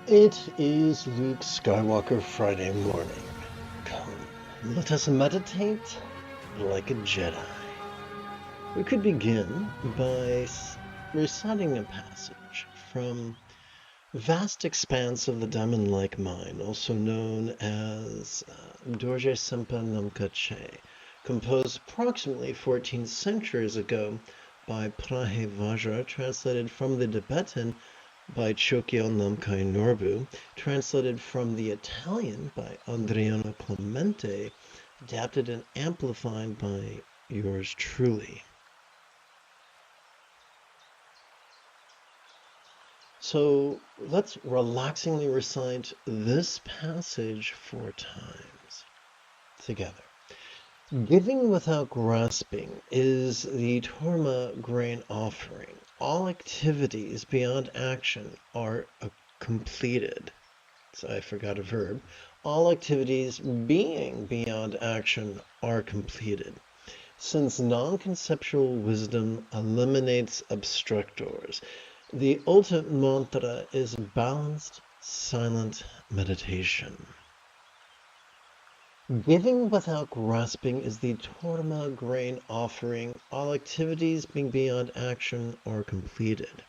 It is Luke Skywalker Friday morning. Come, let us meditate like a Jedi. We could begin by reciting a passage from Vast Expanse of the Diamond-like Mind, also known as Dorje Sempa Namka Che, composed approximately 14 centuries ago by Prahe Vajra, translated from the Tibetan by Chokyo Namkai Norbu, translated from the Italian by Adriano Clemente, adapted and amplified by yours truly. So let's relaxingly recite this passage 4 times together. Giving without grasping is the Torma grain offering. All activities beyond action are completed. So I forgot a verb. All activities being beyond action are completed. Since non-conceptual wisdom eliminates obstructors, the ultimate mantra is balanced, silent meditation. Giving without grasping is the Torma grain offering. All activities being beyond action are completed.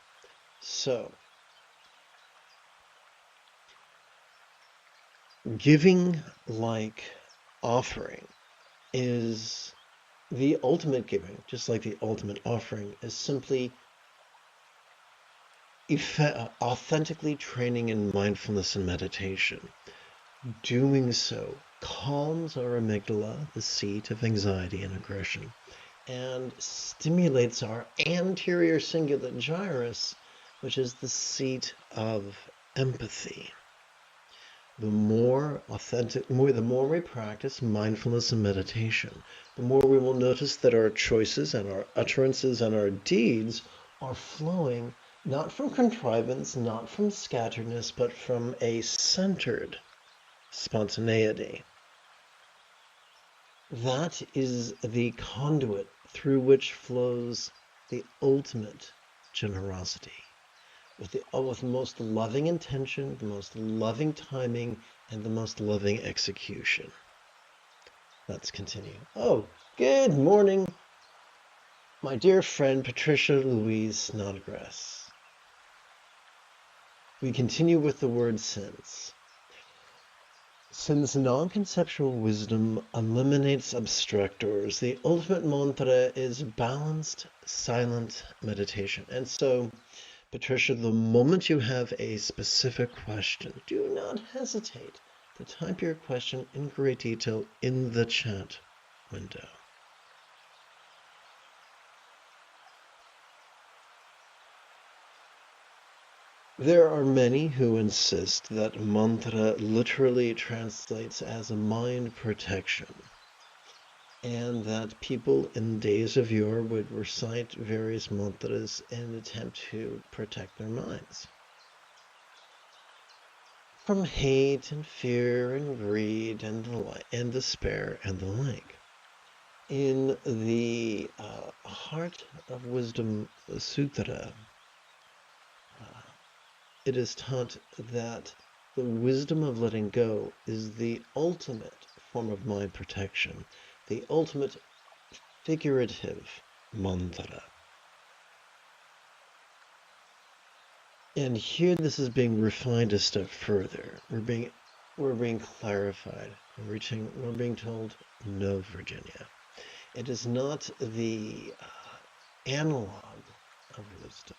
So, giving like offering is the ultimate giving, just like the ultimate offering, is simply authentically training in mindfulness and meditation. Doing so calms our amygdala, the seat of anxiety and aggression, and stimulates our anterior cingulate gyrus, which is the seat of empathy. The more we practice mindfulness and meditation, the more we will notice that our choices and our utterances and our deeds are flowing not from contrivance, not from scatteredness, but from a centered spontaneity. That is the conduit through which flows the ultimate generosity. With the most loving intention, the most loving timing, and the most loving execution. Let's continue. Oh, good morning, my dear friend Patricia Louise Snodgrass. We continue with the word since. Since non-conceptual wisdom eliminates obstructors, the ultimate mantra is balanced, silent meditation. And so, Patricia, the moment you have a specific question, do not hesitate to type your question in great detail in the chat window. There are many who insist that mantra literally translates as a mind protection, and that people in days of yore would recite various mantras in an attempt to protect their minds from hate and fear and greed and despair and the like. In the Heart of Wisdom Sutra, it is taught that the wisdom of letting go is the ultimate form of mind protection, the ultimate figurative mantra. And here this is being refined a step further. We're being clarified. We're being told, no, Virginia. It is not the analog of wisdom.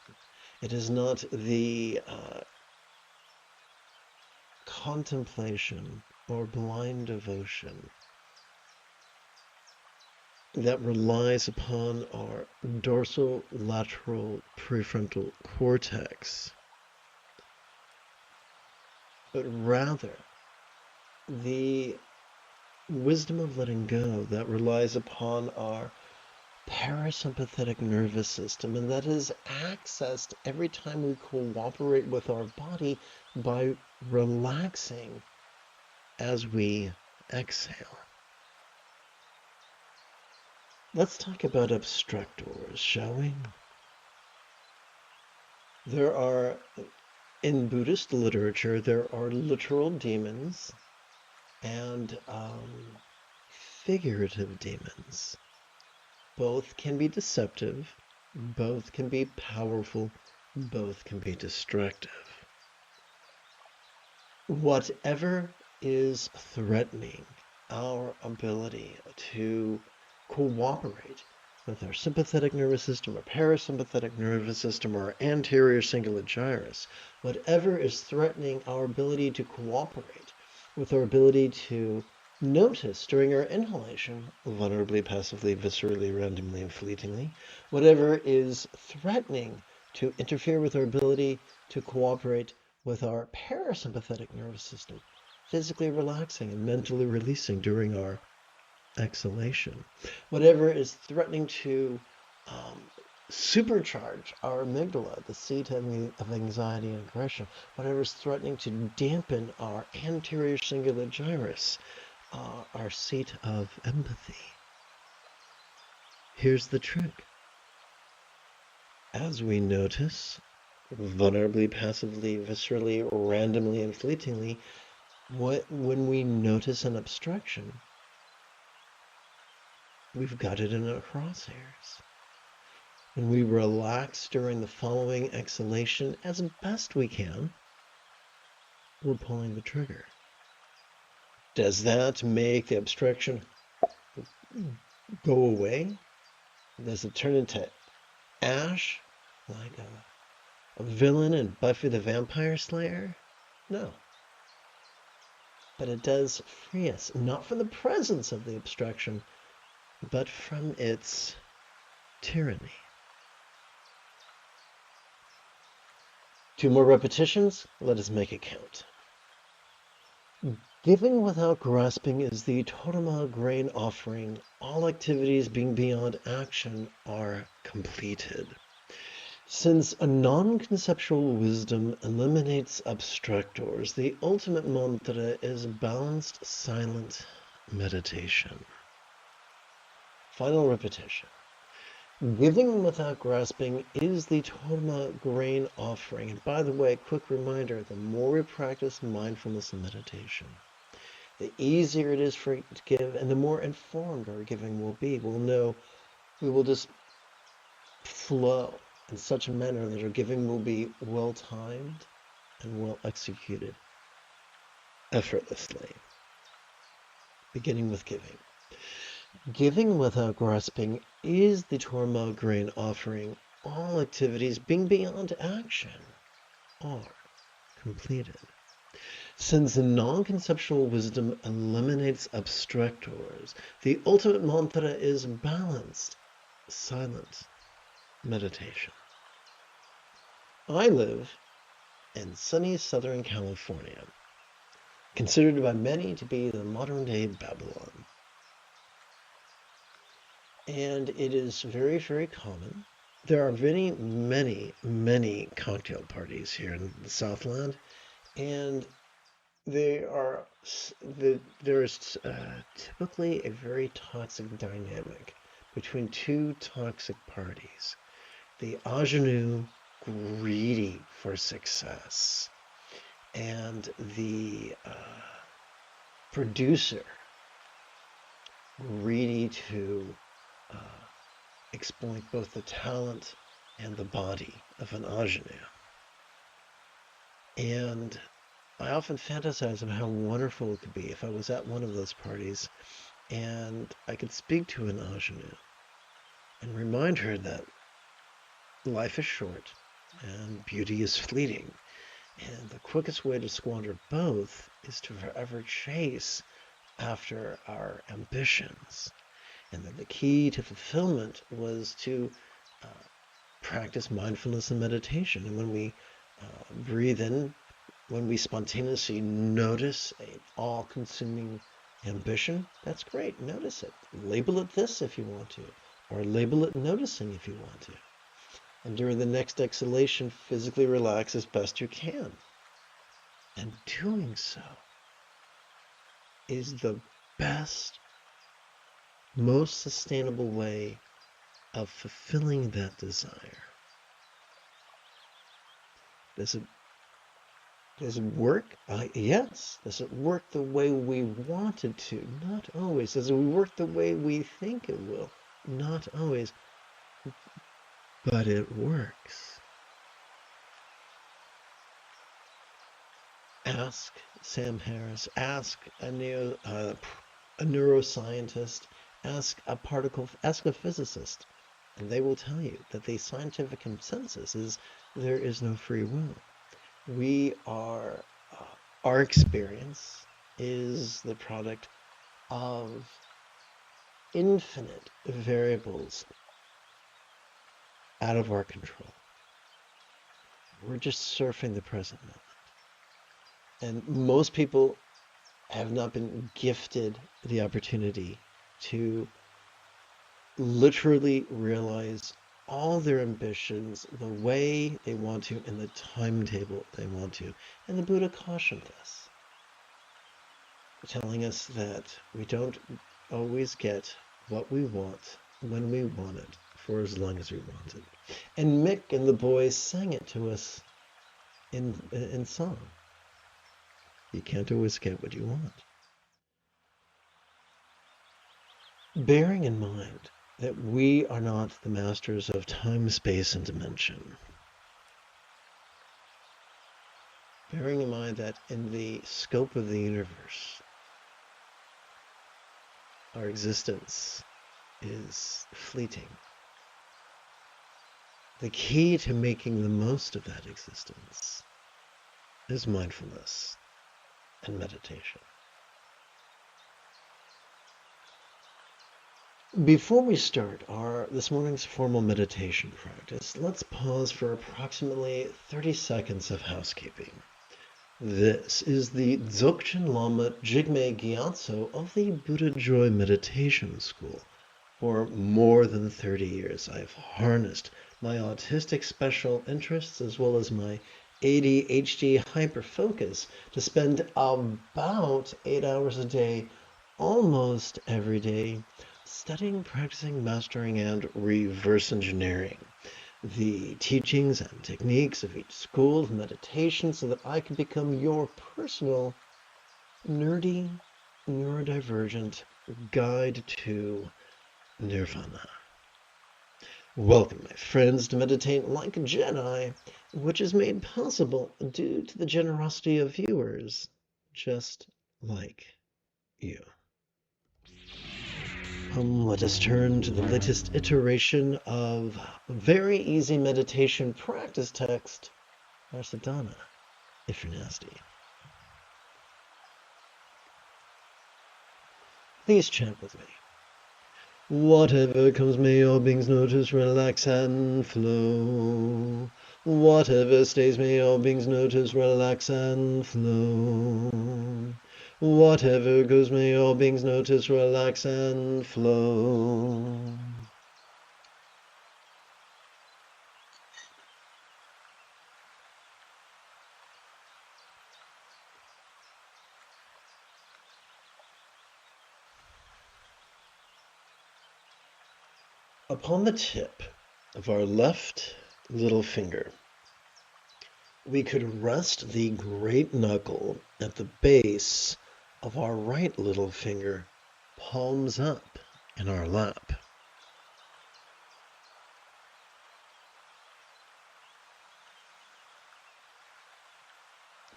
It is not the contemplation or blind devotion that relies upon our dorsolateral prefrontal cortex, but rather the wisdom of letting go that relies upon our parasympathetic nervous system, and that is accessed every time we cooperate with our body by relaxing as we exhale. Let's talk about obstructors, shall we? There are In Buddhist literature, there are literal demons and figurative demons. Both can be deceptive, both can be powerful, both can be destructive. Whatever is threatening our ability to cooperate with our sympathetic nervous system, our parasympathetic nervous system, or our anterior cingulate gyrus, whatever is threatening our ability to cooperate with our ability to notice during our inhalation, vulnerably, passively, viscerally, randomly, and fleetingly, whatever is threatening to interfere with our ability to cooperate with our parasympathetic nervous system, physically relaxing and mentally releasing during our exhalation. Whatever is threatening to supercharge our amygdala, the seat of anxiety and aggression. Whatever is threatening to dampen our anterior cingulate gyrus, our seat of empathy. Here's the trick. As we notice, vulnerably, passively, viscerally, randomly, and fleetingly, when we notice an obstruction, we've got it in our crosshairs. When we relax during the following exhalation as best we can, we're pulling the trigger. Does that make the obstruction go away? Does it turn into ash like a villain in Buffy the Vampire Slayer? No. But it does free us, not from the presence of the obstruction, but from its tyranny. 2 more repetitions, let us make it count. Giving without grasping is the Totema grain offering. All activities being beyond action are completed. Since a non-conceptual wisdom eliminates obstructors, the ultimate mantra is balanced, silent meditation. Final repetition. Giving without grasping is the Totema grain offering. And by the way, quick reminder, the more we practice mindfulness and meditation, the easier it is for it to give, and the more informed our giving will be. We'll know, we will just flow in such a manner that our giving will be well-timed and well-executed, effortlessly. Beginning with giving. Giving without grasping is the Totema grain offering. All activities being beyond action are completed. Since non-conceptual wisdom eliminates obstructors, the ultimate mantra is balanced, silent meditation. I live in sunny Southern California, considered by many to be the modern-day Babylon. And it is very, very common. There are many cocktail parties here in the Southland, and there is typically a very toxic dynamic between 2 toxic parties. The ingenue, greedy for success, and the producer, greedy to exploit both the talent and the body of an ingenue. And I often fantasize about how wonderful it could be if I was at one of those parties and I could speak to an ingenue and remind her that life is short and beauty is fleeting, and the quickest way to squander both is to forever chase after our ambitions. And then the key to fulfillment was to practice mindfulness and meditation. And when we breathe in, when we spontaneously notice an all-consuming ambition, that's great. Notice it. Label it this if you want to, or label it noticing if you want to. And during the next exhalation, physically relax as best you can. And doing so is the best, most sustainable way of fulfilling that desire. Does it Does it work? Yes. Does it work the way we want it to? Not always. Does it work the way we think it will? Not always. But it works. Ask Sam Harris. Ask a neuroscientist. Ask a physicist. And they will tell you that the scientific consensus is there is no free will. Our experience is the product of infinite variables out of our control. We're just surfing the present moment. And most people have not been gifted the opportunity to literally realize all their ambitions the way they want to in the timetable they want to. And the Buddha cautioned us, telling us that we don't always get what we want when we want it for as long as we want it. And Mick and the boys sang it to us in song. You can't always get what you want. Bearing in mind that we are not the masters of time, space, and dimension. Bearing in mind that in the scope of the universe, our existence is fleeting. The key to making the most of that existence is mindfulness and meditation. Before we start this morning's formal meditation practice, let's pause for approximately 30 seconds of housekeeping. This is the Dzogchen Lama Jigme Gyatso of the Buddha Joy Meditation School. For more than 30 years, I've harnessed my autistic special interests as well as my ADHD hyperfocus to spend about 8 hours a day, almost every day, studying, practicing, mastering, and reverse engineering the teachings and techniques of each school of meditation so that I can become your personal, nerdy, neurodivergent guide to nirvana. Welcome, my friends, to Meditate Like a Jedi, which is made possible due to the generosity of viewers just like you. Let us turn to the latest iteration of very easy meditation practice text, Sadhana, if you're nasty. Please chant with me. Whatever comes, may all beings notice, relax and flow. Whatever stays, may all beings notice, relax and flow. Whatever goes, may all beings notice, relax and flow. Upon the tip of our left little finger, we could rest the great knuckle at the base of our right little finger, palms up in our lap.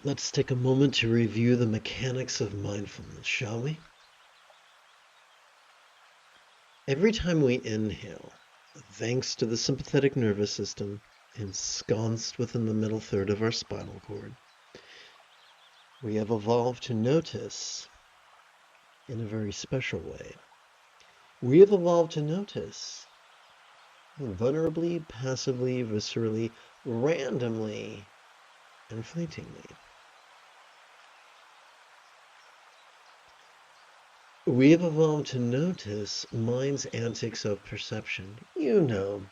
Let's take a moment to review the mechanics of mindfulness, shall we? Every time we inhale, thanks to the sympathetic nervous system ensconced within the middle third of our spinal cord, we have evolved to notice in a very special way. We have evolved to notice vulnerably, passively, viscerally, randomly, and fleetingly. We have evolved to notice mind's antics of perception. You know,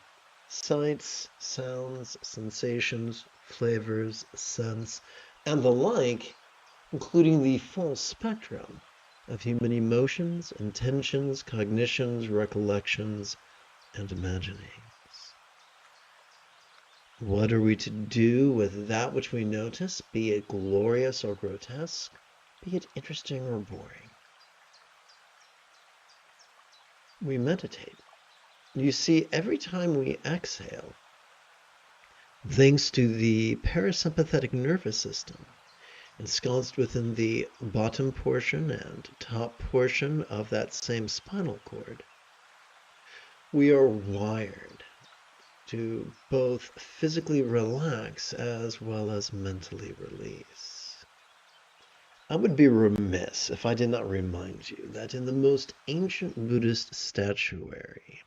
sights, sounds, sensations, flavors, scents, and the like, including the full spectrum of human emotions, intentions, cognitions, recollections, and imaginings. What are we to do with that which we notice, be it glorious or grotesque, be it interesting or boring? We meditate. You see, every time we exhale, thanks to the parasympathetic nervous system, ensconced within the bottom portion and top portion of that same spinal cord, we are wired to both physically relax as well as mentally release. I would be remiss if I did not remind you that in the most ancient Buddhist statuary,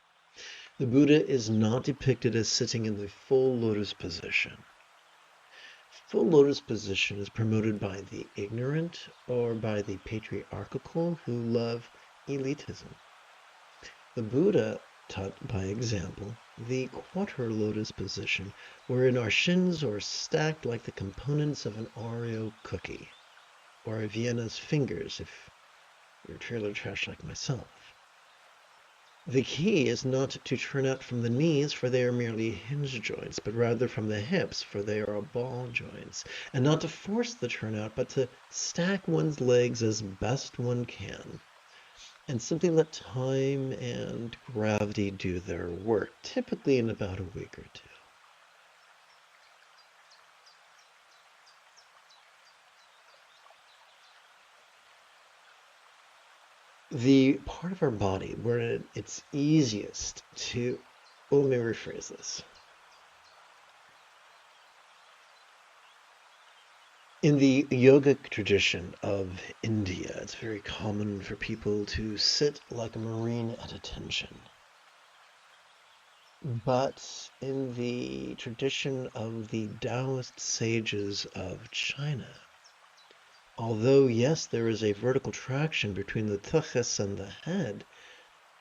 the Buddha is not depicted as sitting in the full lotus position. Full lotus position is promoted by the ignorant or by the patriarchal who love elitism. The Buddha taught by example the quarter lotus position, wherein our shins are stacked like the components of an Oreo cookie, or a Vienna's fingers if you're trailer trash like myself. The key is not to turn out from the knees, for they are merely hinge joints, but rather from the hips, for they are ball joints, and not to force the turnout, but to stack one's legs as best one can, and simply let time and gravity do their work, typically in about a week or two. The part of our body where it's easiest to, well, let me rephrase this. In the yogic tradition of India, it's very common for people to sit like a marine at attention. But in the tradition of the Taoist sages of China, although, yes, there is a vertical traction between the tuchus and the head,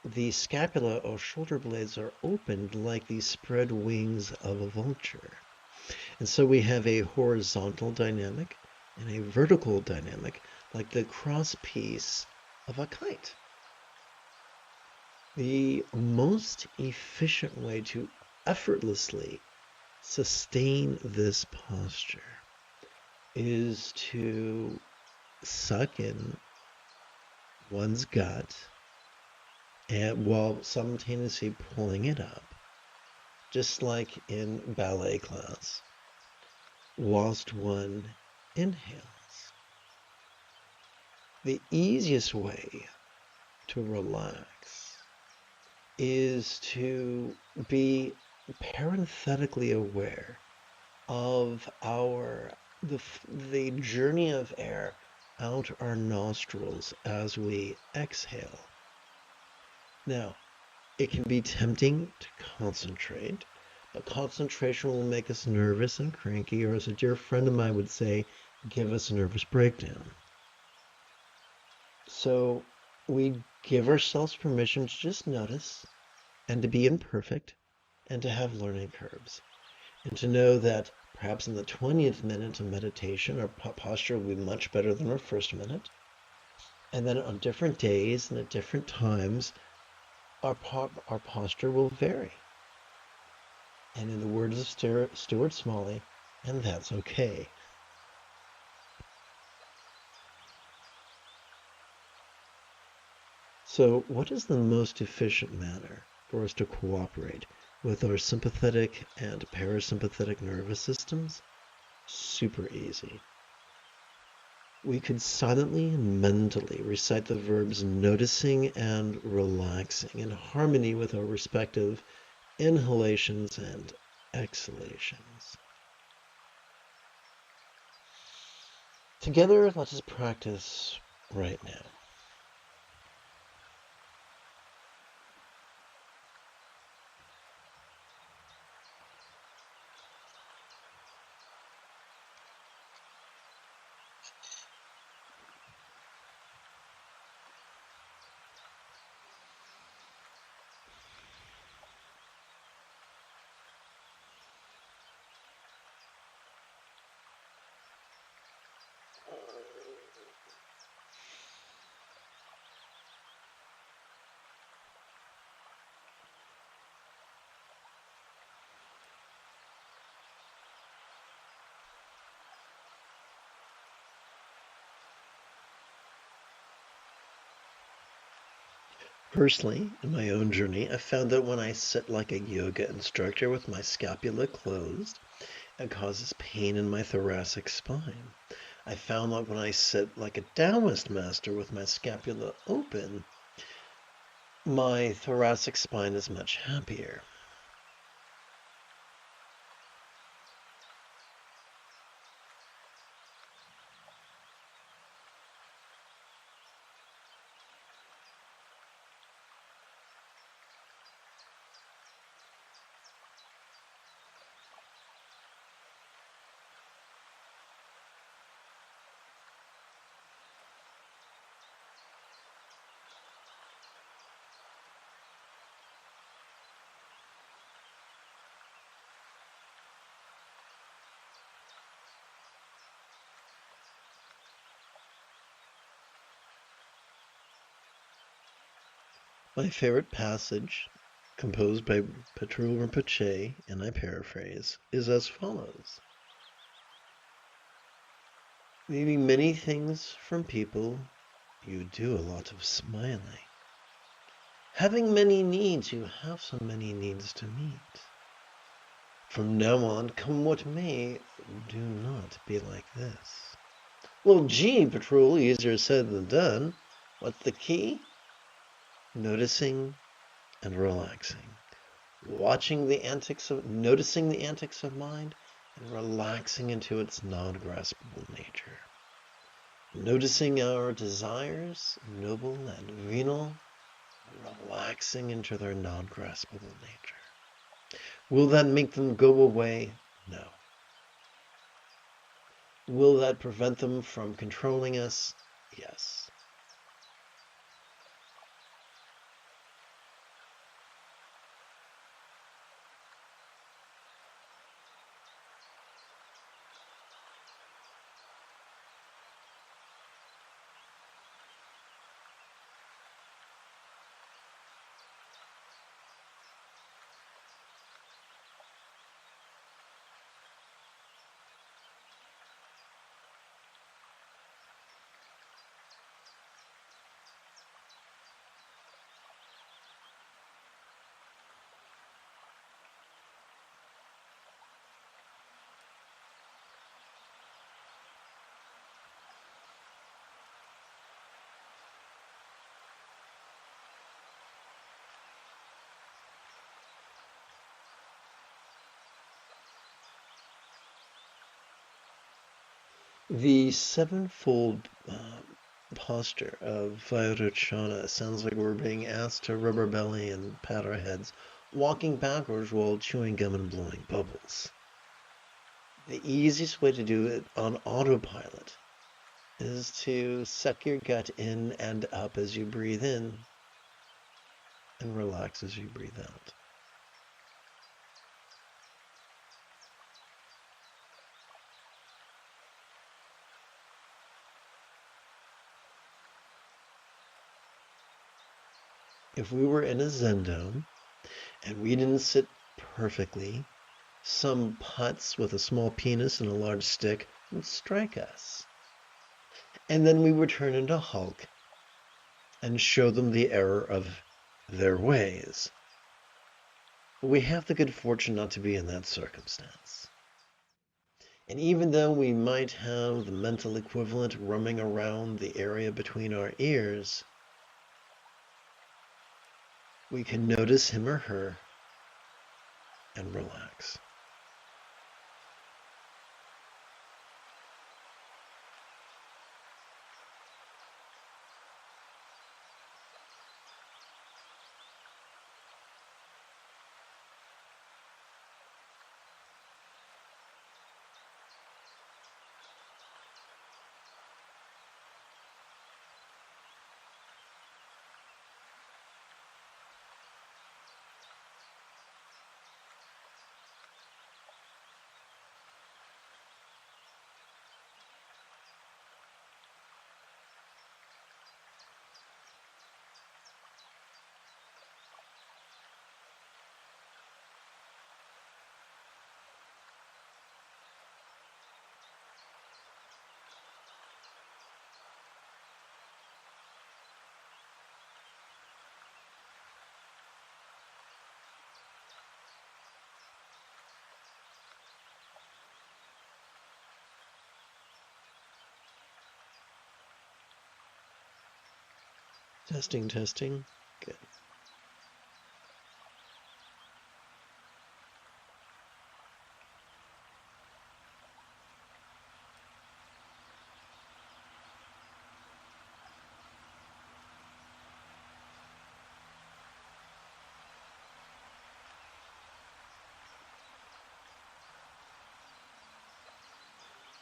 the scapula or shoulder blades are opened like the spread wings of a vulture. And so we have a horizontal dynamic and a vertical dynamic, like the cross piece of a kite. The most efficient way to effortlessly sustain this posture is to suck in one's gut and while simultaneously pulling it up, just like in ballet class, whilst one inhales. The easiest way to relax is to be parenthetically aware of the journey of air out our nostrils as we exhale. Now, it can be tempting to concentrate, but concentration will make us nervous and cranky, or as a dear friend of mine would say, give us a nervous breakdown. So we give ourselves permission to just notice and to be imperfect and to have learning curves. And to know that perhaps in the 20th minute of meditation, our posture will be much better than our first minute. And then on different days and at different times, our posture will vary. And in the words of Stuart Smalley, and that's okay. So what is the most efficient manner for us to cooperate with our sympathetic and parasympathetic nervous systems? Super easy. We could silently and mentally recite the verbs noticing and relaxing in harmony with our respective inhalations and exhalations. Together, let us practice right now. Personally, in my own journey, I found that when I sit like a yoga instructor with my scapula closed, it causes pain in my thoracic spine. I found that when I sit like a Taoist master with my scapula open, my thoracic spine is much happier. My favorite passage, composed by Patrul Rinpoche, and I paraphrase, is as follows. Maybe many things from people, you do a lot of smiling. Having many needs, you have so many needs to meet. From now on, come what may, do not be like this. Well, gee, Patrul, easier said than done. What's the key? Noticing and relaxing. Noticing the antics of mind and relaxing into its non-graspable nature. Noticing our desires, noble and venal, relaxing into their non-graspable nature. Will that make them go away? No. Will that prevent them from controlling us? Yes. The sevenfold posture of Vairochana sounds like we're being asked to rub our belly and pat our heads, walking backwards while chewing gum and blowing bubbles. The easiest way to do it on autopilot is to suck your gut in and up as you breathe in and relax as you breathe out. If we were in a Zen and we didn't sit perfectly, some putz with a small penis and a large stick would strike us. And then we would turn into Hulk and show them the error of their ways. We have the good fortune not to be in that circumstance. And even though we might have the mental equivalent roaming around the area between our ears, we can notice him or her and relax. Testing, testing. Good.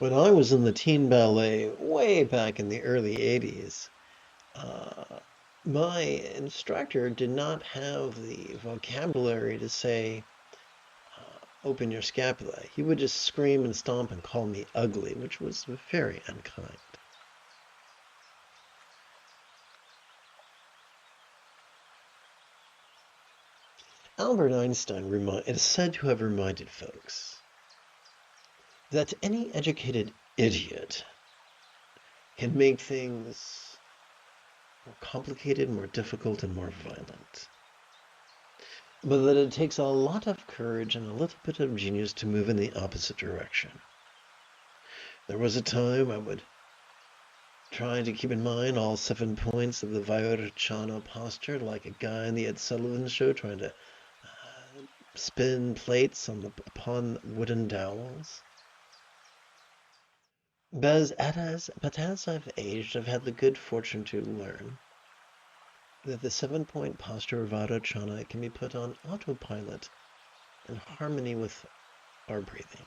When I was in the teen ballet way back in the early 80s, my instructor did not have the vocabulary to say, open your scapula. He would just scream and stomp and call me ugly, which was very unkind. Albert Einstein is said to have reminded folks that any educated idiot can make things more complicated, more difficult, and more violent. But that it takes a lot of courage and a little bit of genius to move in the opposite direction. There was a time I would try to keep in mind all 7 points of the Vajrachana posture, like a guy in the Ed Sullivan Show trying to spin plates upon wooden dowels. But as I've aged, I've had the good fortune to learn that the 7-point posture of Vajrachana can be put on autopilot in harmony with our breathing.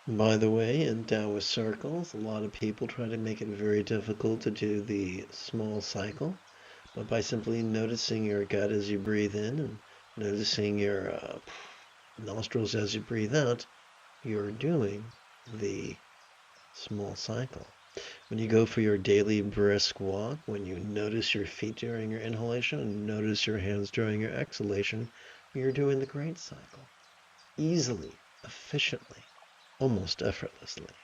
By the way, in Taoist circles, a lot of people try to make it very difficult to do the small cycle, but by simply noticing your gut as you breathe in and noticing your nostrils as you breathe out, you're doing the small cycle. When you go for your daily brisk walk, when you notice your feet during your inhalation and notice your hands during your exhalation, you're doing the great cycle. Easily, efficiently, almost effortlessly.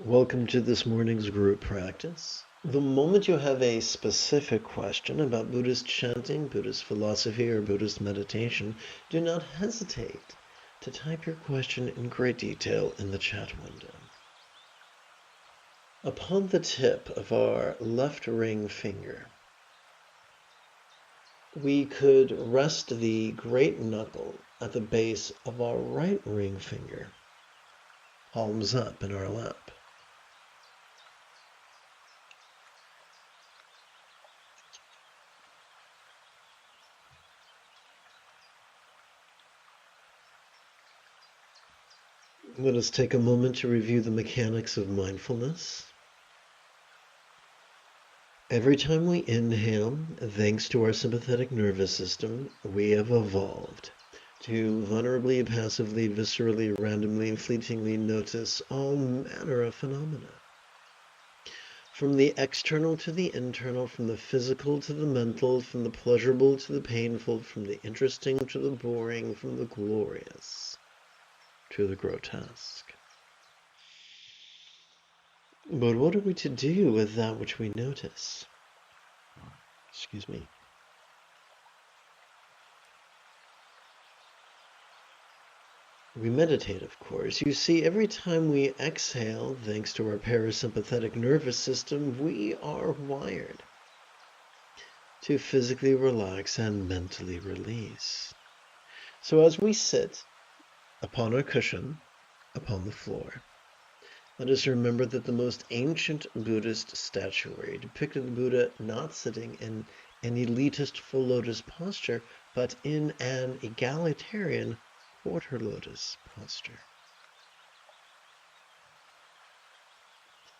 Welcome to this morning's group practice. The moment you have a specific question about Buddhist chanting, Buddhist philosophy, or Buddhist meditation, do not hesitate to type your question in great detail in the chat window. Upon the tip of our left ring finger, we could rest the great knuckle at the base of our right ring finger, palms up in our lap. Let us take a moment to review the mechanics of mindfulness. Every time we inhale, thanks to our sympathetic nervous system, we have evolved to vulnerably, passively, viscerally, randomly, fleetingly notice all manner of phenomena. From the external to the internal, from the physical to the mental, from the pleasurable to the painful, from the interesting to the boring, from the glorious to the grotesque. But what are we to do with that which we notice? Excuse me. We meditate, of course. You see, every time we exhale, thanks to our parasympathetic nervous system, we are wired to physically relax and mentally release. So as we sit upon our cushion, upon the floor, let us remember that the most ancient Buddhist statuary depicted the Buddha not sitting in an elitist full lotus posture, but in an egalitarian quarter lotus posture.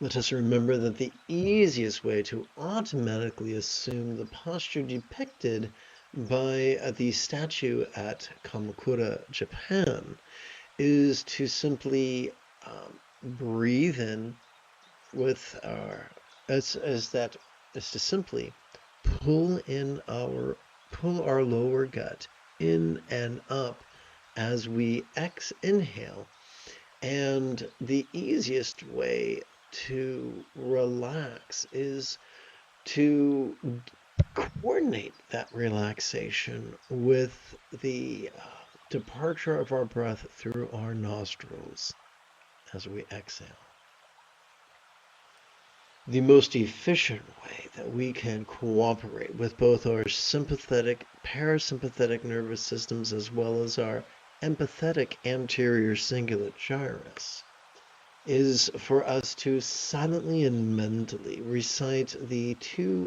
Let us remember that the easiest way to automatically assume the posture depicted by the statue at Kamakura, Japan, is to simply breathe in with our, is to simply pull our lower gut in and up as we inhale. And the easiest way to relax is to coordinate that relaxation with the departure of our breath through our nostrils as we exhale. The most efficient way that we can cooperate with both our sympathetic, parasympathetic nervous systems as well as our empathetic anterior cingulate gyrus is for us to silently and mentally recite the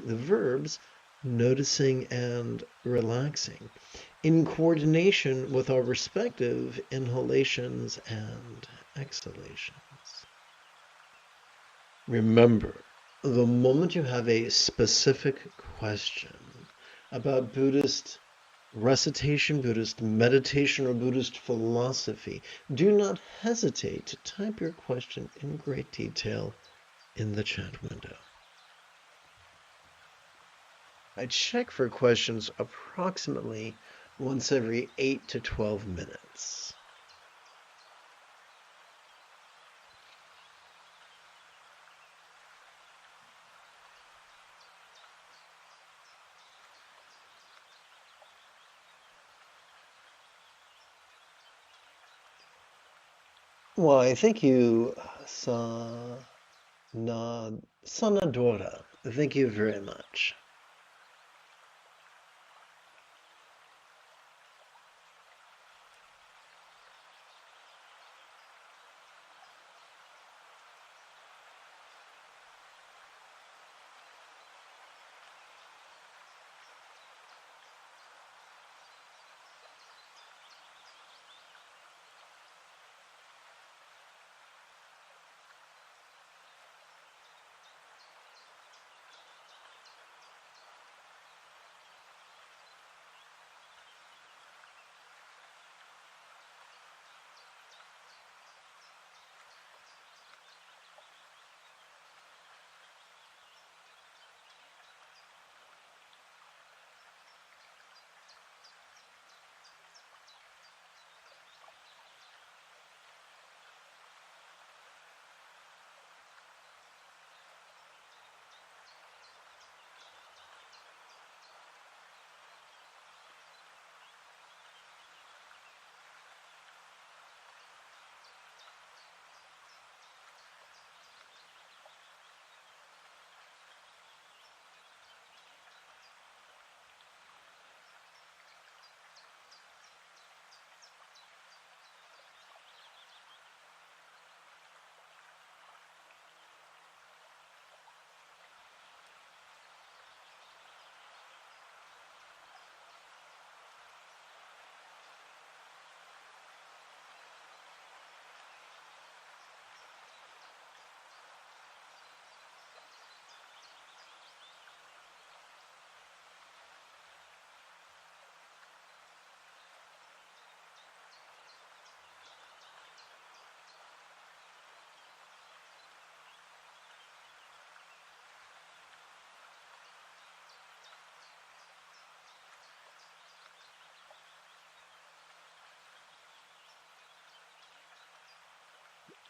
verbs noticing and relaxing in coordination with our respective inhalations and exhalations. Remember, the moment you have a specific question about Buddhist recitation, Buddhist meditation, or Buddhist philosophy, do not hesitate to type your question in great detail in the chat window. I check for questions approximately once every 8 to 12 minutes. Why, thank you, Sanadora. Thank you very much.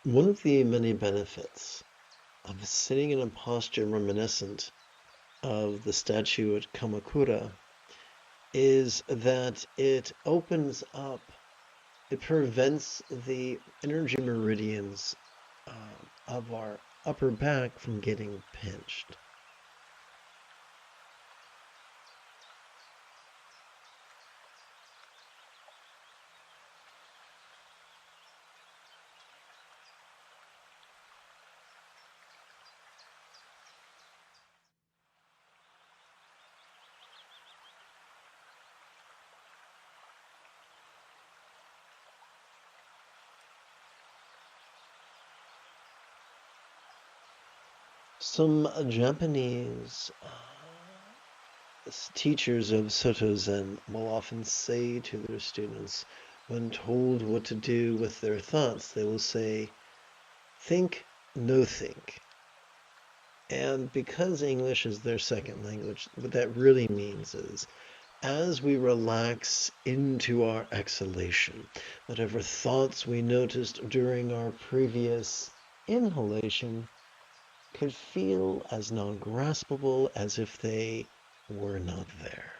One of the many benefits of sitting in a posture reminiscent of the statue at Kamakura is that it opens up, it prevents the energy meridians of our upper back from getting pinched. Some Japanese teachers of Soto Zen will often say to their students, when told what to do with their thoughts, they will say, think, no think. And because English is their second language, what that really means is, as we relax into our exhalation, whatever thoughts we noticed during our previous inhalation could feel as non-graspable as if they were not there.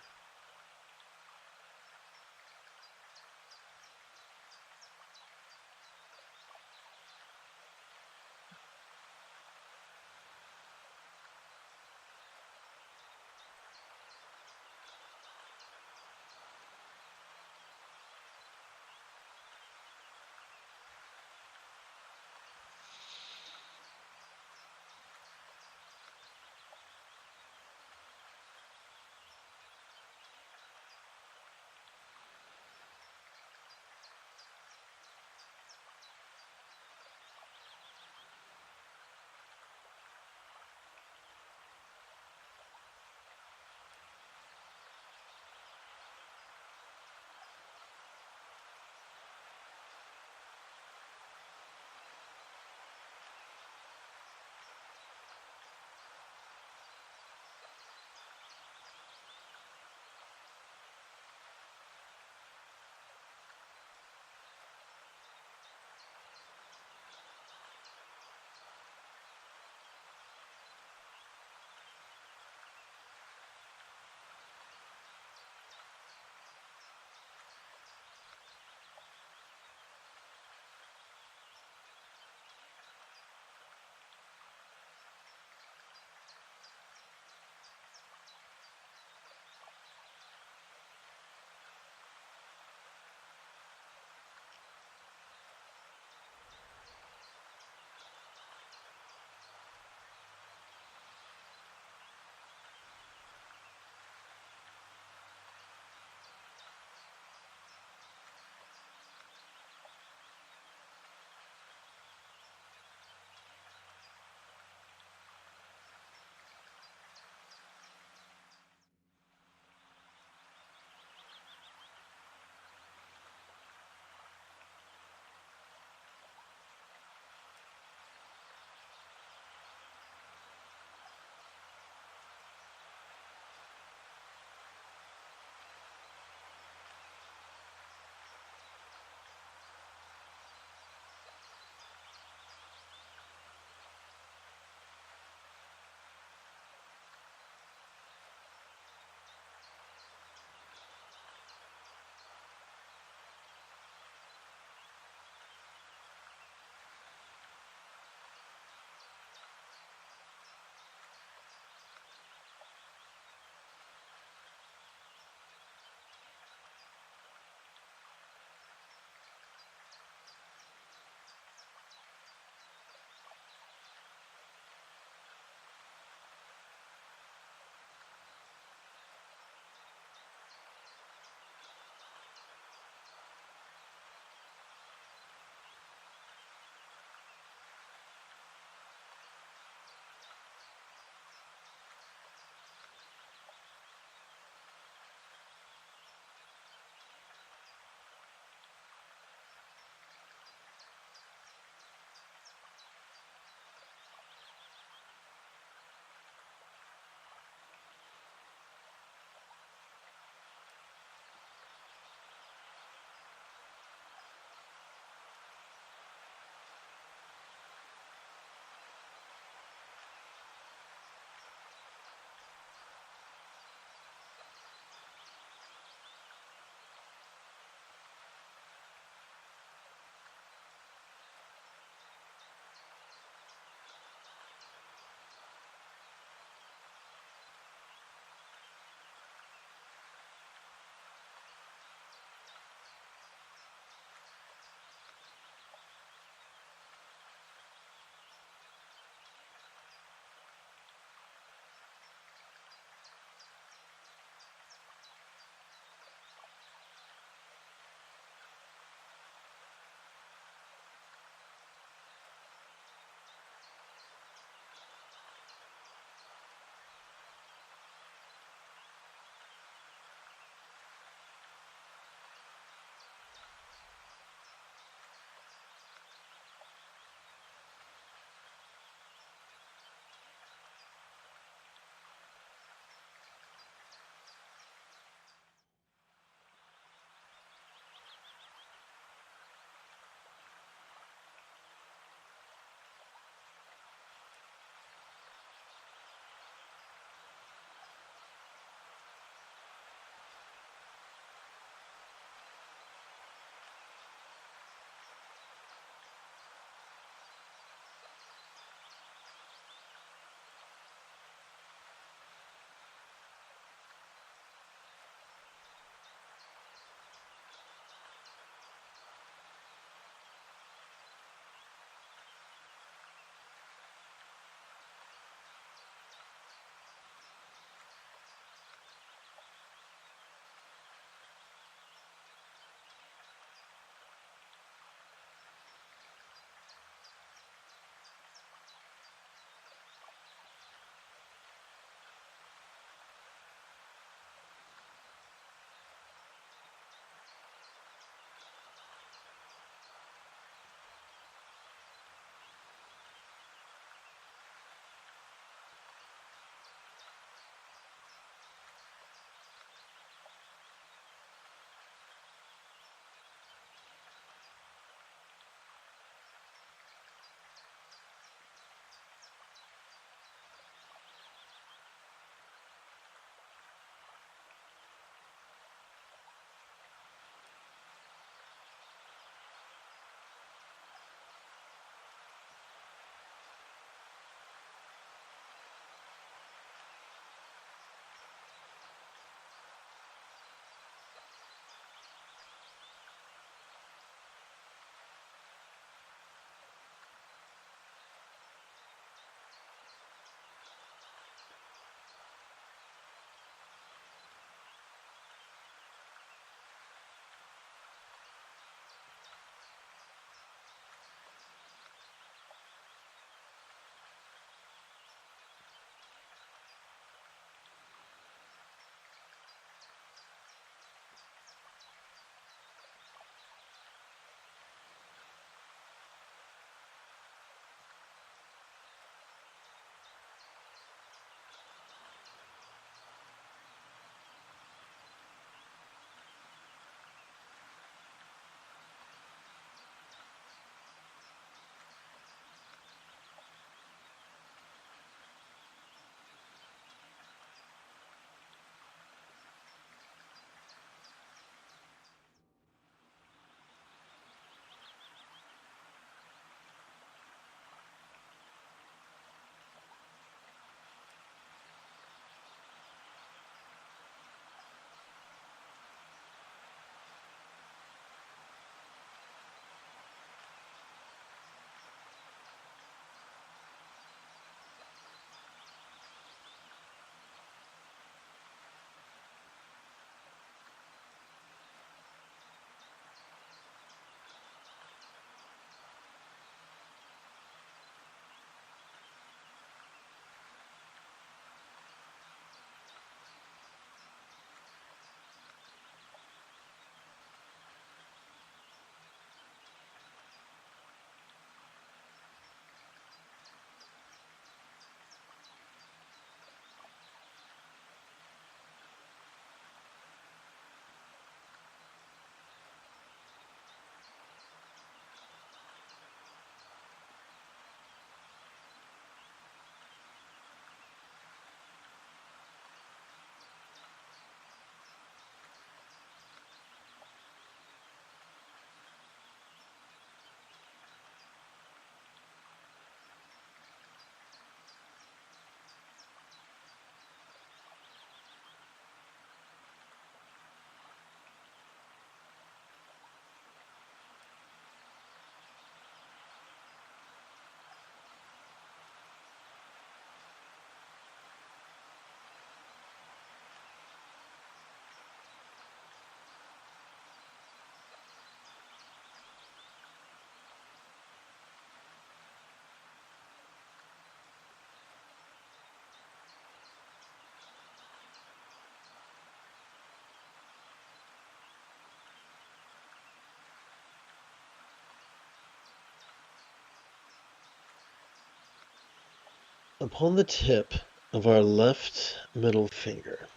Upon the tip of our left middle finger,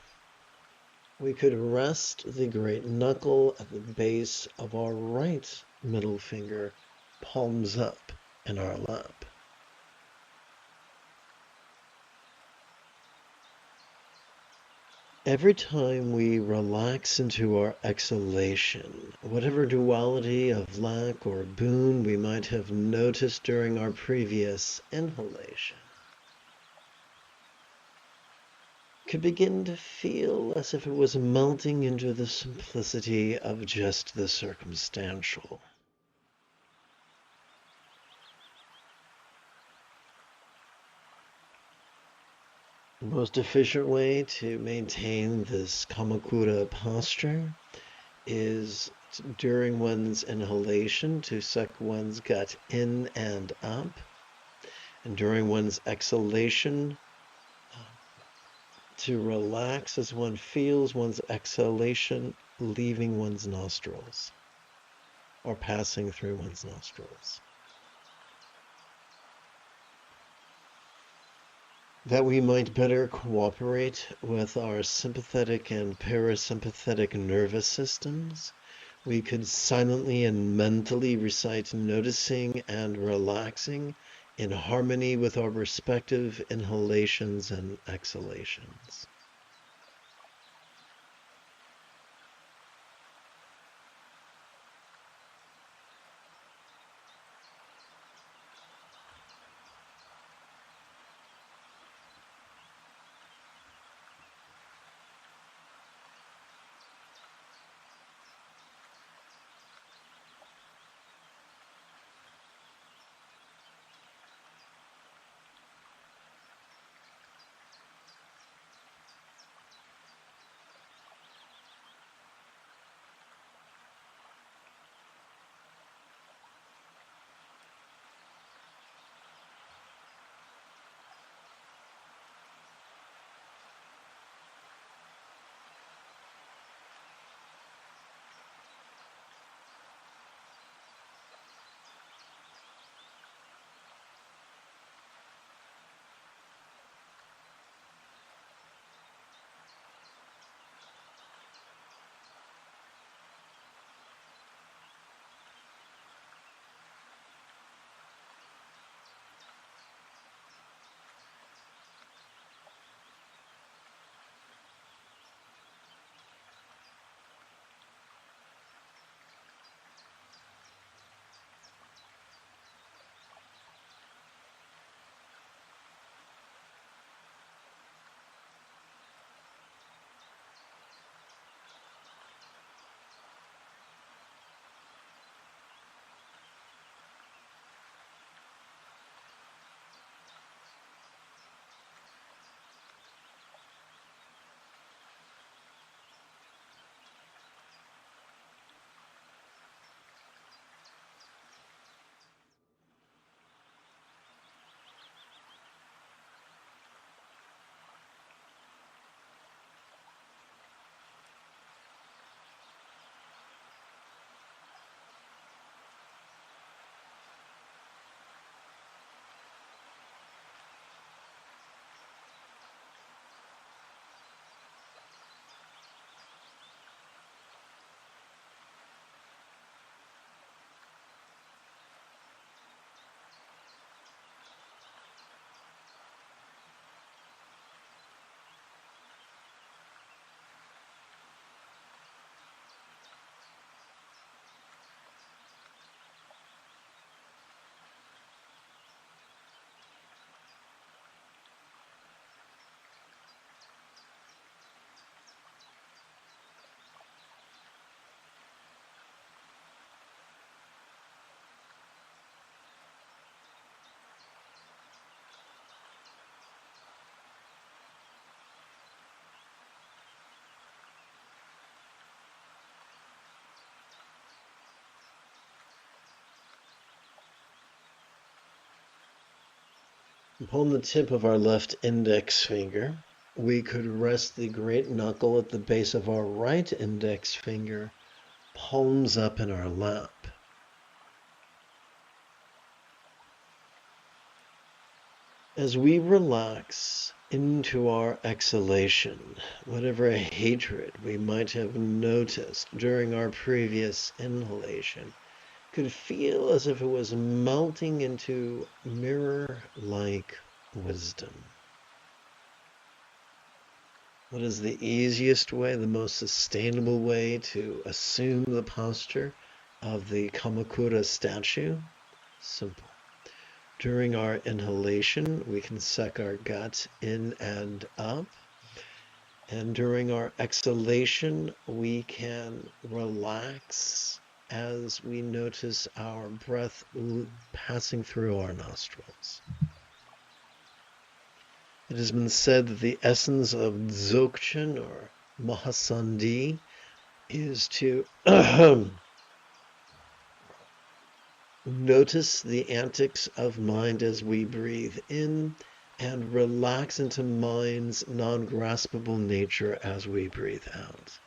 we could rest the great knuckle at the base of our right middle finger, palms up in our lap. Every time we relax into our exhalation, whatever duality of lack or boon we might have noticed during our previous inhalation could begin to feel as if it was melting into the simplicity of just the circumstantial. The most efficient way to maintain this Kamakura posture is during one's inhalation to suck one's gut in and up, and during one's exhalation to relax as one feels one's exhalation leaving one's nostrils or passing through one's nostrils. That we might better cooperate with our sympathetic and parasympathetic nervous systems, we could silently and mentally recite noticing and relaxing in harmony with our respective inhalations and exhalations. Upon the tip of our left index finger, we could rest the great knuckle at the base of our right index finger, palms up in our lap. As we relax into our exhalation, whatever hatred we might have noticed during our previous inhalation could feel as if it was melting into mirror-like wisdom. What is the easiest way, the most sustainable way to assume the posture of the Kamakura statue? Simple. During our inhalation, we can suck our gut in and up. And during our exhalation, we can relax as we notice our breath passing through our nostrils. It has been said that the essence of Dzogchen, or Mahasandhi, is to notice the antics of mind as we breathe in and relax into mind's non-graspable nature as we breathe out.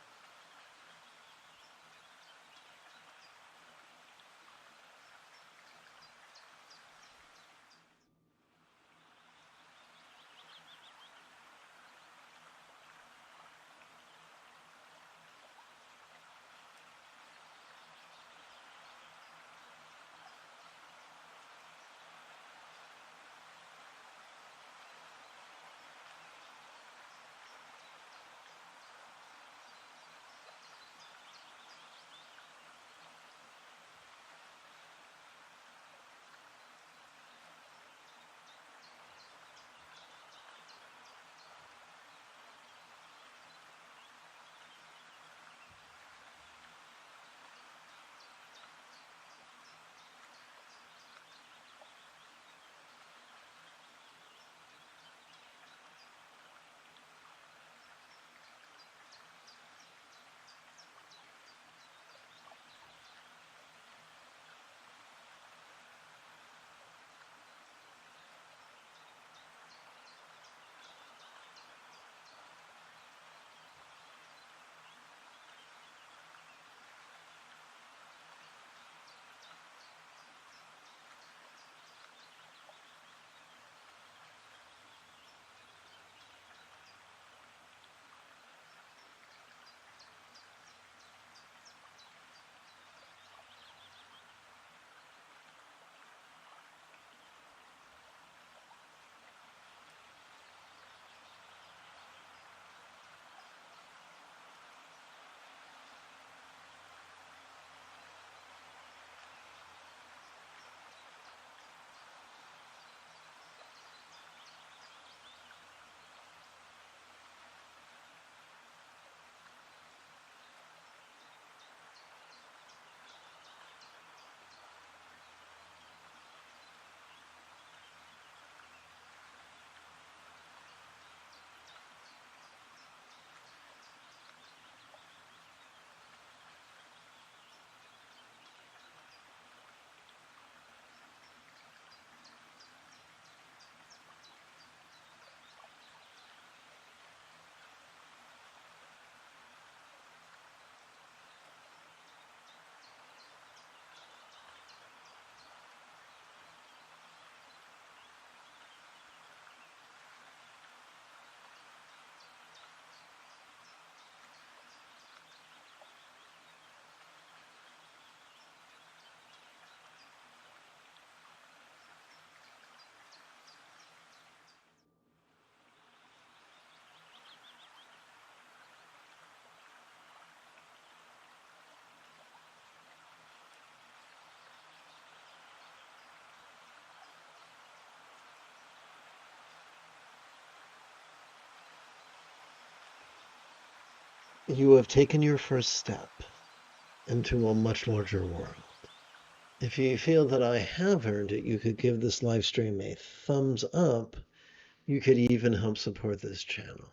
You have taken your first step into a much larger world. If you feel that I have earned it, you could give this live stream a thumbs up. You could even help support this channel.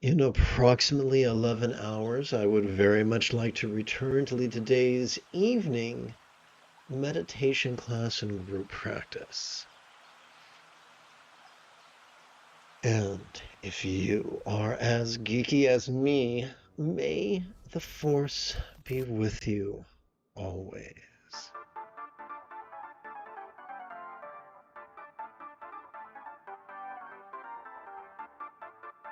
In approximately 11 hours, I would very much like to return to lead today's evening meditation class and group practice. And if you are as geeky as me, may the Force be with you always.